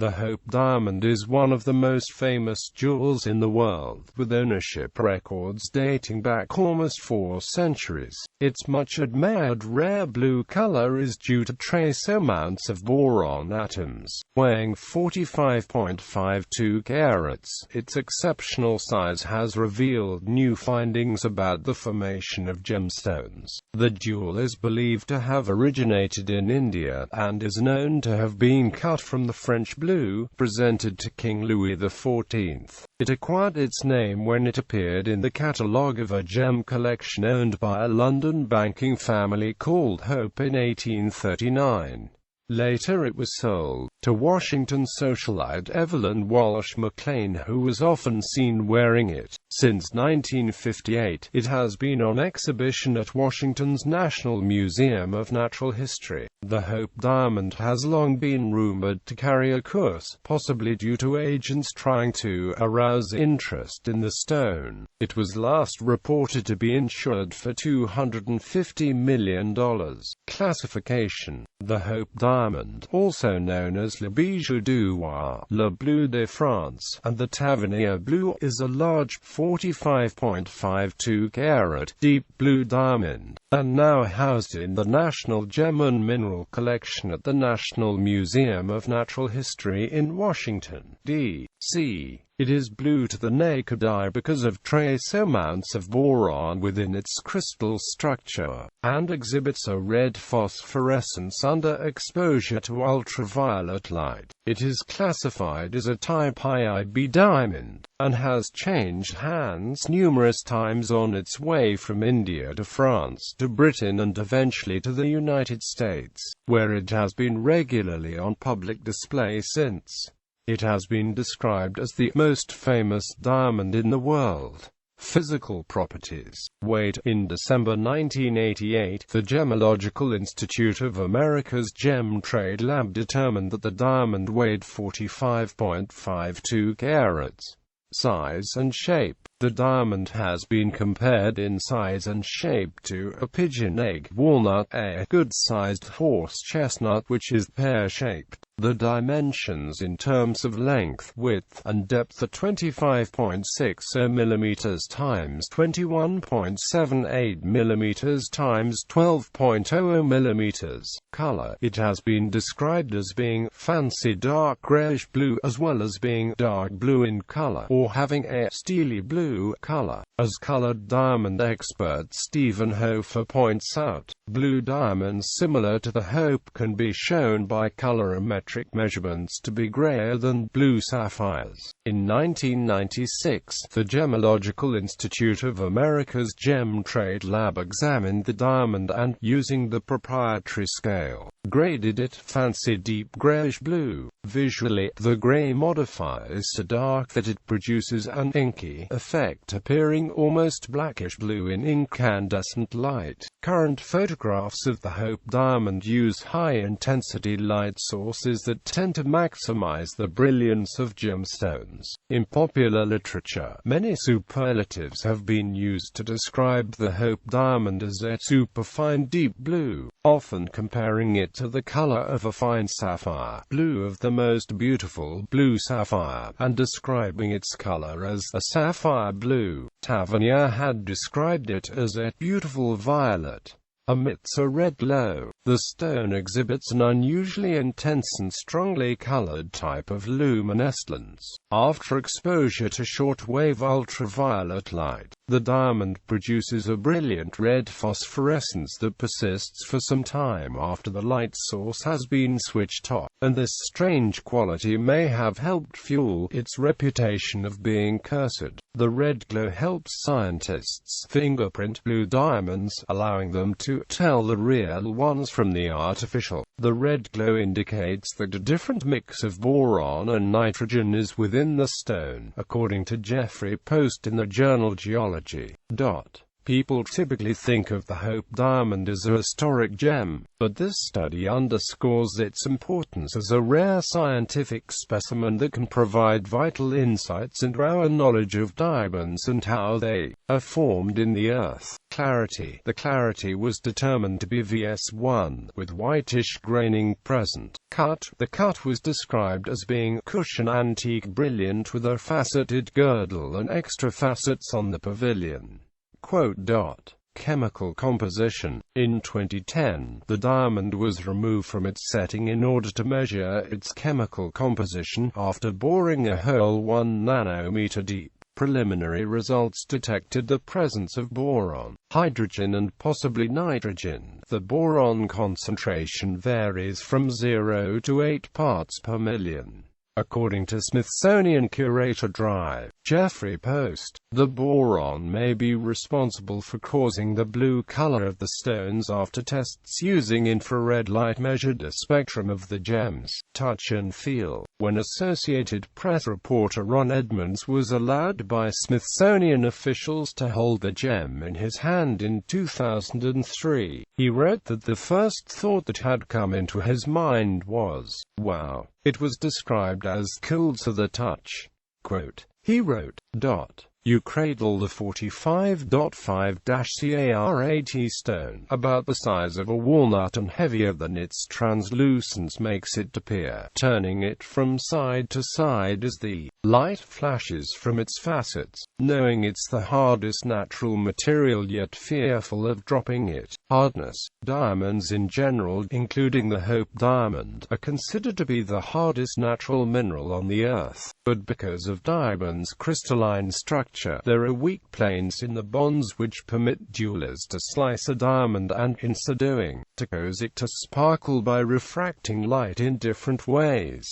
The Hope Diamond is one of the most famous jewels in the world, with ownership records dating back almost 4 centuries. Its much-admired rare blue color is due to trace amounts of boron atoms, weighing 45.52 carats. Its exceptional size has revealed new findings about the formation of gemstones. The jewel is believed to have originated in India, and is known to have been cut from the French blue, presented to King Louis XIV. It acquired its name when it appeared in the catalogue of a gem collection owned by a London banking family called Hope in 1839. Later it was sold to Washington socialite Evelyn Walsh McLean, who was often seen wearing it. Since 1958, it has been on exhibition at Washington's National Museum of Natural History. The Hope Diamond has long been rumored to carry a curse, possibly due to agents trying to arouse interest in the stone. It was last reported to be insured for $250 million. Classification: the Hope Diamond, also known as Le Bijou du Roi, Le Bleu de France, and the Tavernier Blue, is a large 45.52 carat deep blue diamond, and now housed in the National Gem and Mineral Collection at the National Museum of Natural History in Washington, D.C. It is blue to the naked eye because of trace amounts of boron within its crystal structure, and exhibits a red phosphorescence under exposure to ultraviolet light. It is classified as a type IIB diamond, and has changed hands numerous times on its way from India to France to Britain and eventually to the United States, where it has been regularly on public display since. It has been described as the most famous diamond in the world. Physical properties. Weight. In December 1988, the Gemological Institute of America's Gem Trade Lab determined that the diamond weighed 45.52 carats. Size and shape. The diamond has been compared in size and shape to a pigeon egg walnut, a good-sized horse chestnut which is pear-shaped. The dimensions in terms of length, width, and depth are 25.60 mm times 21.78 mm times 12.00 mm. Color. It has been described as being fancy dark grayish blue, as well as being dark blue in color, or having a steely blue color. As colored diamond expert Stephen Hofer points out, blue diamonds similar to the Hope can be shown by colorimetric measurements to be grayer than blue sapphires. In 1996, the Gemological Institute of America's Gem Trade Lab examined the diamond and, using the proprietary scale, graded it fancy deep grayish blue. Visually, the gray modifies so dark that it produces an inky effect, appearing almost blackish blue in incandescent light. Current photographs of the Hope Diamond use high-intensity light sources that tend to maximize the brilliance of gemstones. In popular literature, many superlatives have been used to describe the Hope Diamond as a superfine deep blue, often comparing it to the color of a fine sapphire, blue of the most beautiful blue sapphire, and describing its color as a sapphire blue. Tavernier had described it as a beautiful violet. Emits a red glow. The stone exhibits an unusually intense and strongly colored type of luminescence. After exposure to shortwave ultraviolet light, the diamond produces a brilliant red phosphorescence that persists for some time after the light source has been switched off, and this strange quality may have helped fuel its reputation of being cursed. The red glow helps scientists fingerprint blue diamonds, allowing them to tell the real ones from the artificial. The red glow indicates that a different mix of boron and nitrogen is within the stone, according to Jeffrey Post in the journal Geology. People typically think of the Hope Diamond as a historic gem, but this study underscores its importance as a rare scientific specimen that can provide vital insights into our knowledge of diamonds and how they are formed in the Earth. Clarity. The clarity was determined to be VS1, with whitish graining present. Cut. The cut was described as being cushion antique brilliant with a faceted girdle and extra facets on the pavilion. Chemical composition. In 2010, the diamond was removed from its setting in order to measure its chemical composition, after boring a hole 1 nanometer deep. Preliminary results detected the presence of boron, hydrogen and possibly nitrogen. The boron concentration varies from 0 to 8 parts per million. According to Smithsonian curator Drive, Jeffrey Post, the boron may be responsible for causing the blue color of the stones. After tests using infrared light measured a spectrum of the gem's touch and feel. When Associated Press reporter Ron Edmonds was allowed by Smithsonian officials to hold the gem in his hand in 2003, he wrote that the first thought that had come into his mind was, "Wow." It was described as cool to the touch. He wrote, "You cradle the 45.5-carat stone, about the size of a walnut and heavier than its translucence makes it appear, turning it from side to side as the light flashes from its facets, knowing it's the hardest natural material yet fearful of dropping it." Hardness. Diamonds in general, including the Hope Diamond, are considered to be the hardest natural mineral on the Earth. But because of diamonds' crystalline structure, there are weak planes in the bonds which permit jewelers to slice a diamond and, in so doing, to cause it to sparkle by refracting light in different ways.